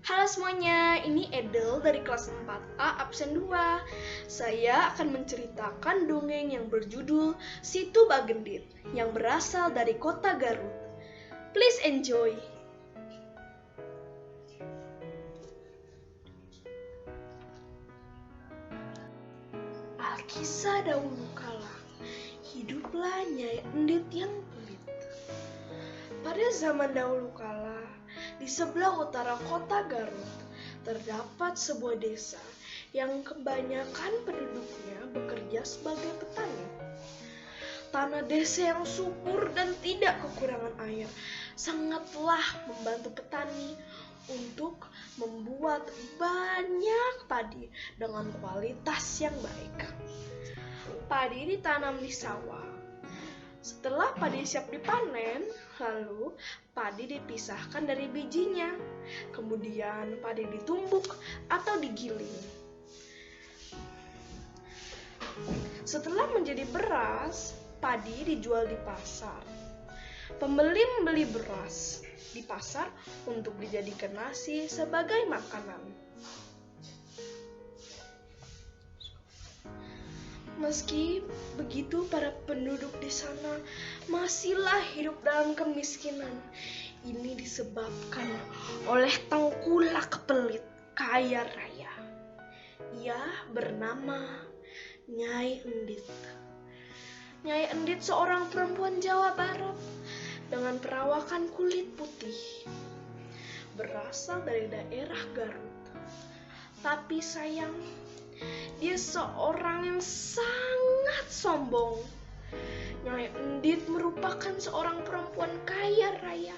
Halo semuanya, ini Edel dari kelas 4A absen 2. Saya akan menceritakan dongeng yang berjudul Si Tuba Gendit yang berasal dari kota Garut. Please enjoy. Alkisah dahulu kala, hiduplah Nyai Endit yang pelit. Pada zaman dahulu kala, di sebelah utara kota Garut, terdapat sebuah desa yang kebanyakan penduduknya bekerja sebagai petani. Tanah desa yang subur dan tidak kekurangan air sangatlah membantu petani untuk membuat banyak padi dengan kualitas yang baik. Padi ditanam di sawah. Setelah padi siap dipanen, lalu padi dipisahkan dari bijinya. Kemudian padi ditumbuk atau digiling. Setelah menjadi beras, padi dijual di pasar. Pembeli membeli beras di pasar untuk dijadikan nasi sebagai makanan. Meski begitu, para penduduk di sana masihlah hidup dalam kemiskinan. Ini disebabkan oleh tengkulak pelit kaya raya. Ia bernama Nyai Endit. Nyai Endit seorang perempuan Jawa Barat dengan perawakan kulit putih, berasal dari daerah Garut. Tapi sayang, dia seorang yang sangat sombong. Nyai Endit merupakan seorang perempuan kaya raya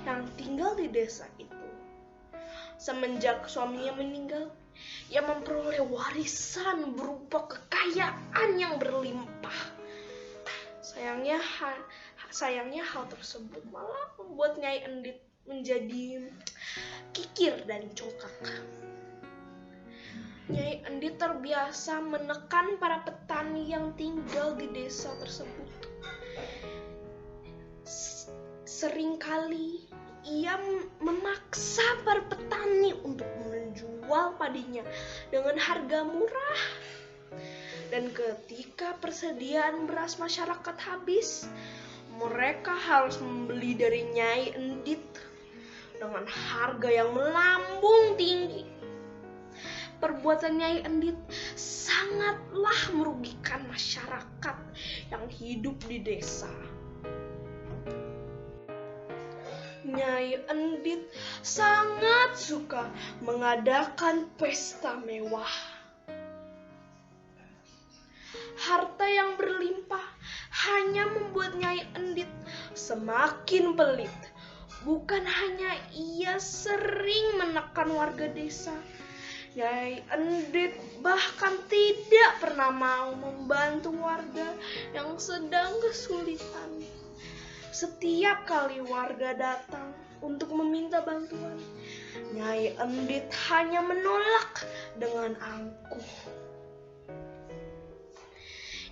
yang tinggal di desa itu. Semenjak suaminya meninggal, ia memperoleh warisan berupa kekayaan yang berlimpah. Sayangnya hal tersebut malah membuat Nyai Endit menjadi kikir dan congkak. Nyai Endit terbiasa menekan para petani yang tinggal di desa tersebut. Seringkali ia memaksa para petani untuk menjual padinya dengan harga murah. Dan ketika persediaan beras masyarakat habis, mereka harus membeli dari Nyai Endit dengan harga yang melambung tinggi. Perbuatan Nyai Endit sangatlah merugikan masyarakat yang hidup di desa. Nyai Endit sangat suka mengadakan pesta mewah. Harta yang berlimpah hanya membuat Nyai Endit semakin pelit. Bukan hanya ia sering menekan warga desa, Nyai Endit bahkan tidak pernah mau membantu warga yang sedang kesulitan. Setiap kali warga datang untuk meminta bantuan, Nyai Endit hanya menolak dengan angkuh.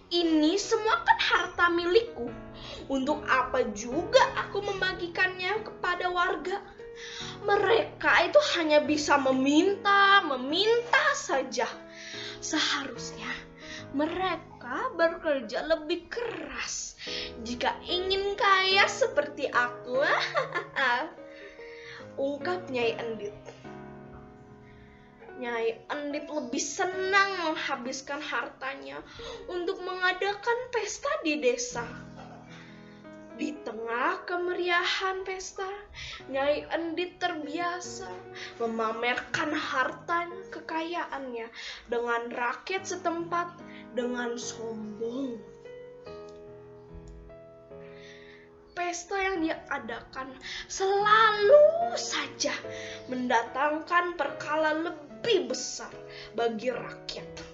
Ini semua kan harta milikku. Untuk apa juga aku membagikannya kepada warga? Mereka itu hanya bisa meminta saja. Seharusnya mereka bekerja lebih keras jika ingin kaya seperti aku. Ungkap Nyai Endit. Nyai Endit lebih senang menghabiskan hartanya untuk mengadakan pesta di desa. Di tengah kemeriahan pesta, Nyai Endit terbiasa memamerkan harta kekayaannya dengan rakyat setempat dengan sombong. Pesta yang dia adakan selalu saja mendatangkan perkara lebih besar bagi rakyat.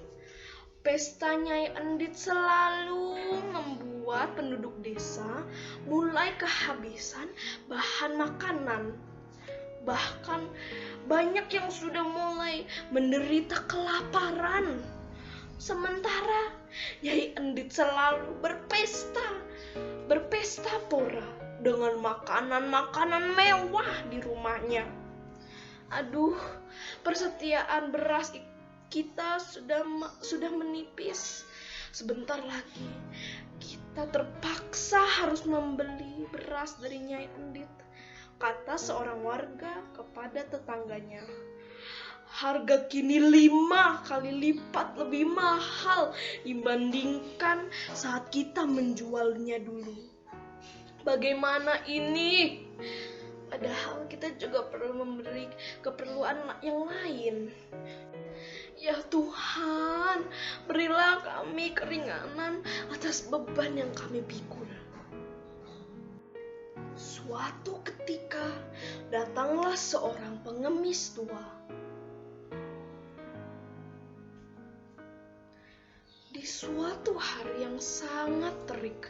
Pesta Nyai Endit selalu membuat penduduk desa mulai kehabisan bahan makanan. Bahkan banyak yang sudah mulai menderita kelaparan. Sementara Nyai Endit selalu berpesta pora dengan makanan-makanan mewah di rumahnya. Aduh, persediaan beras kita sudah menipis. Sebentar lagi kita terpaksa harus membeli beras dari Nyai Endit, kata seorang warga kepada tetangganya. Harga kini 5 kali lipat lebih mahal dibandingkan saat kita menjualnya dulu. Bagaimana ini? Padahal kita juga perlu memberi keperluan yang lain. Ya Tuhan, berilah kami keringanan atas beban yang kami pikul. Suatu ketika datanglah seorang pengemis tua. Di suatu hari yang sangat terik,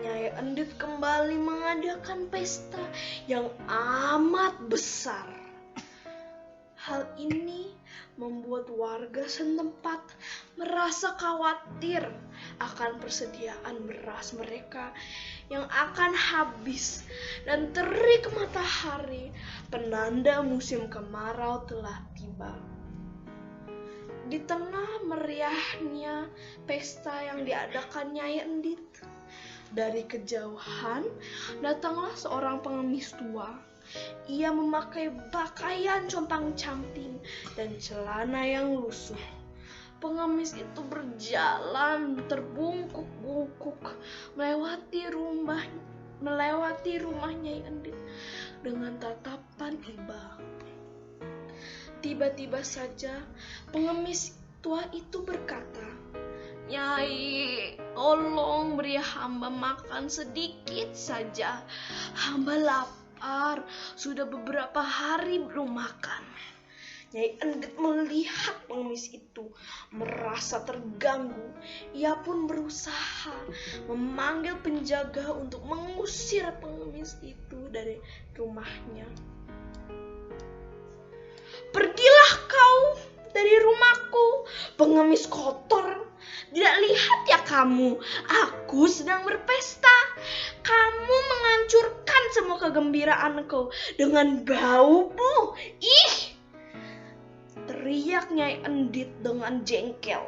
Nyai Endit kembali mengadakan pesta yang amat besar. Hal ini membuat warga setempat merasa khawatir akan persediaan beras mereka yang akan habis, dan terik matahari penanda musim kemarau telah tiba. Di tengah meriahnya pesta yang diadakan Nyai Endit, dari kejauhan datanglah seorang pengemis tua. Ia memakai pakaian compang-camping dan celana yang lusuh. Pengemis itu berjalan terbungkuk-bungkuk melewati rumah Nyai Endit dengan tatapan iba. Tiba-tiba saja pengemis tua itu berkata, "Nyai, tolong beri hamba makan sedikit saja. Hamba lapar, sudah beberapa hari belum makan." Nyai Endit melihat pengemis itu merasa terganggu. Ia pun berusaha memanggil penjaga untuk mengusir pengemis itu dari rumahnya. "Pergilah kau dari rumahku, pengemis kotor. Tidak lihat ya kamu, aku sedang berpesta. Kamu menghancurkan semua kegembiraanku dengan baumu. Ih!" teriak Nyai Endit dengan jengkel.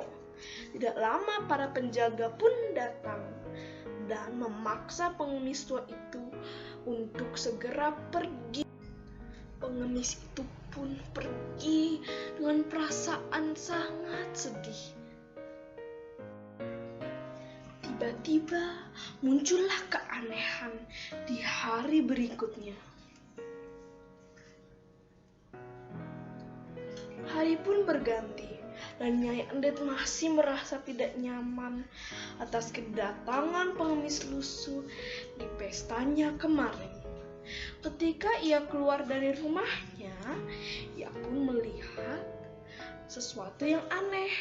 Tidak lama para penjaga pun datang dan memaksa pengemis tua itu untuk segera pergi. Pengemis itu pun pergi dengan perasaan sangat sedih. Tiba-tiba muncullah keanehan di hari berikutnya. Hari pun berganti dan Nyai Endit masih merasa tidak nyaman atas kedatangan pengemis lusuh di pestanya kemarin. Ketika ia keluar dari rumahnya, ia pun melihat sesuatu yang aneh.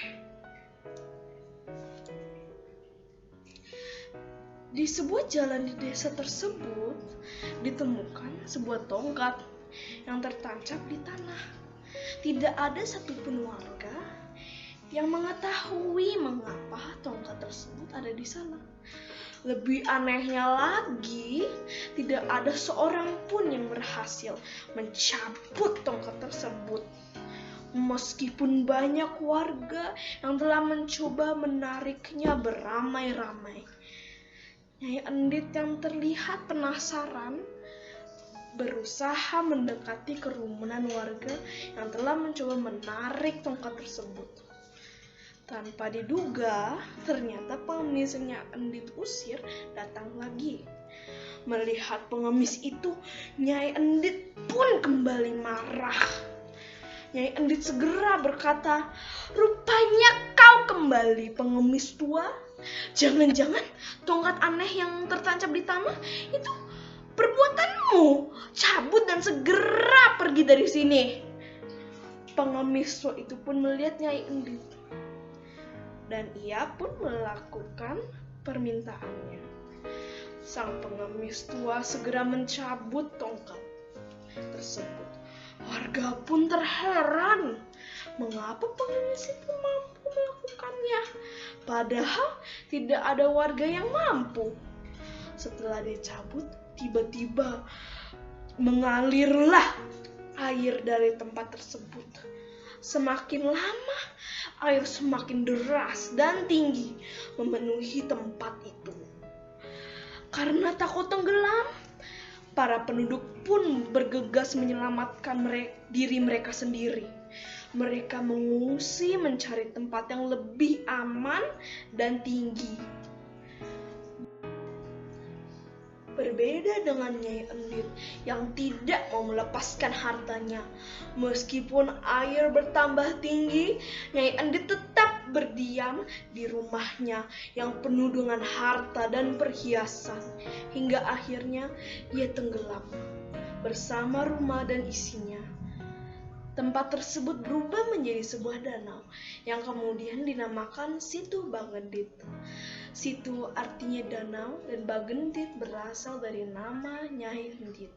Di sebuah jalan di desa tersebut ditemukan sebuah tongkat yang tertancap di tanah. Tidak ada satupun warga yang mengetahui mengapa tongkat tersebut ada di sana. Lebih anehnya lagi, tidak ada seorang pun yang berhasil mencabut tongkat tersebut. Meskipun banyak warga yang telah mencoba menariknya beramai-ramai. Nyai Endit yang terlihat penasaran berusaha mendekati kerumunan warga yang telah mencoba menarik tongkat tersebut. Tanpa diduga, ternyata pengemis yang Nyai Endit usir datang lagi. Melihat pengemis itu, Nyai Endit pun kembali marah. Nyai Endit segera berkata, "Rupanya kau kembali, pengemis tua. Jangan-jangan tongkat aneh yang tertancap di tanah itu perbuatanmu. Cabut dan segera pergi dari sini." Pengemis tua itu pun melihat Nyai Endit, dan ia pun melakukan permintaannya. Sang pengemis tua segera mencabut tongkat tersebut. Warga pun terheran, mengapa pengemis itu mampu melakukannya, padahal tidak ada warga yang mampu. Setelah dicabut, Tiba-tiba mengalirlah air dari tempat tersebut. Semakin lama, air semakin deras dan tinggi memenuhi tempat itu. Karena takut tenggelam, para penduduk pun bergegas menyelamatkan diri mereka sendiri. Mereka mengungsi mencari tempat yang lebih aman dan tinggi. Berbeda dengan Nyai Endit yang tidak mau melepaskan hartanya. Meskipun air bertambah tinggi, Nyai Endit tetap berdiam di rumahnya yang penuh dengan harta dan perhiasan. Hingga akhirnya ia tenggelam bersama rumah dan isinya. Tempat tersebut berubah menjadi sebuah danau yang kemudian dinamakan Situ Bagendit. Situ artinya danau dan Bagendit berasal dari nama Nyai Endit.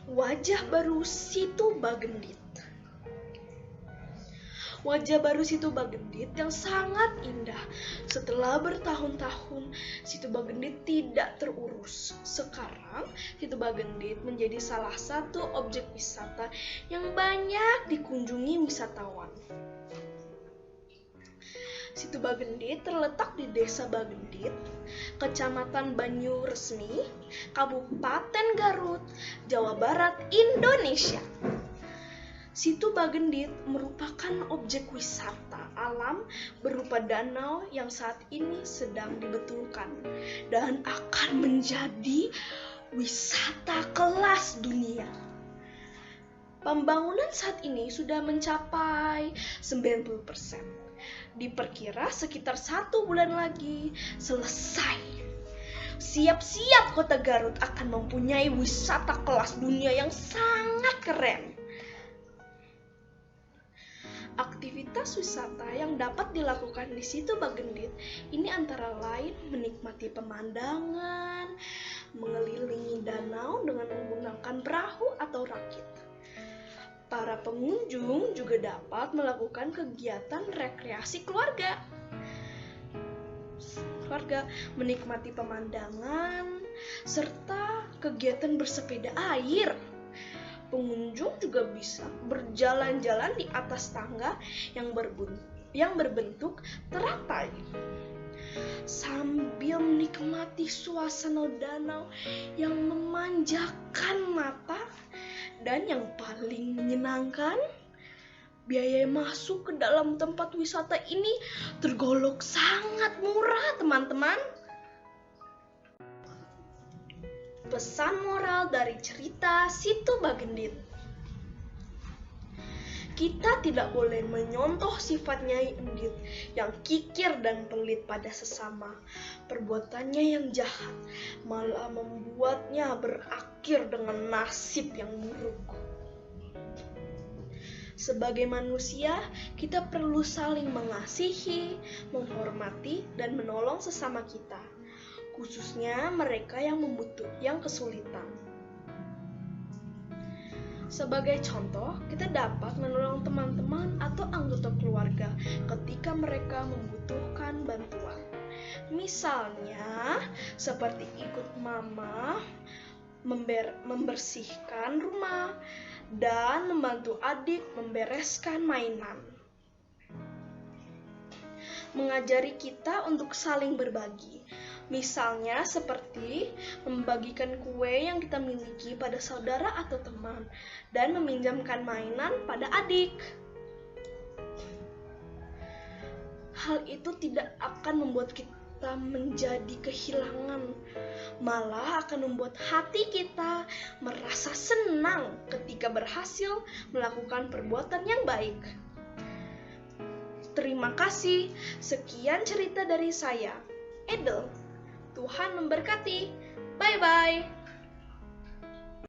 Wajah baru Situ Bagendit. Wajah baru Situ Bagendit yang sangat indah. Setelah bertahun-tahun, Situ Bagendit tidak terurus. Sekarang, Situ Bagendit menjadi salah satu objek wisata yang banyak dikunjungi wisatawan. Situ Bagendit terletak di Desa Bagendit, Kecamatan Banyuresmi, Kabupaten Garut, Jawa Barat, Indonesia. Situ Bagendit merupakan objek wisata alam berupa danau yang saat ini sedang dibetulkan dan akan menjadi wisata kelas dunia. Pembangunan saat ini sudah mencapai 90%. Diperkira sekitar 1 bulan lagi selesai. Siap-siap Kota Garut akan mempunyai wisata kelas dunia yang sangat keren. Aktivitas wisata yang dapat dilakukan di Situ Bagendit ini antara lain menikmati pemandangan, mengelilingi danau dengan menggunakan perahu atau rakit. Para pengunjung juga dapat melakukan kegiatan rekreasi keluarga, menikmati pemandangan, serta kegiatan bersepeda air. Pengunjung juga bisa berjalan-jalan di atas tangga yang berbentuk teratai sambil menikmati suasana danau yang memanjakan mata. Dan yang paling menyenangkan, biaya masuk ke dalam tempat wisata ini tergolong sangat murah, teman-teman. Pesan moral dari cerita Situ Bagendit. Kita tidak boleh menyontoh sifat Nyai Endit yang kikir dan pelit pada sesama. Perbuatannya yang jahat malah membuatnya berakhir dengan nasib yang buruk. Sebagai manusia, kita perlu saling mengasihi, menghormati, dan menolong sesama kita, khususnya mereka yang kesulitan. Sebagai contoh, kita dapat menolong teman-teman atau anggota keluarga ketika mereka membutuhkan bantuan. Misalnya, seperti ikut mama membersihkan rumah dan membantu adik membereskan mainan. Mengajari kita untuk saling berbagi. Misalnya seperti membagikan kue yang kita miliki pada saudara atau teman dan meminjamkan mainan pada adik. Hal itu tidak akan membuat kita menjadi kehilangan, malah akan membuat hati kita merasa senang ketika berhasil melakukan perbuatan yang baik. Terima kasih. Sekian cerita dari saya, Edel. Tuhan memberkati. Bye-bye.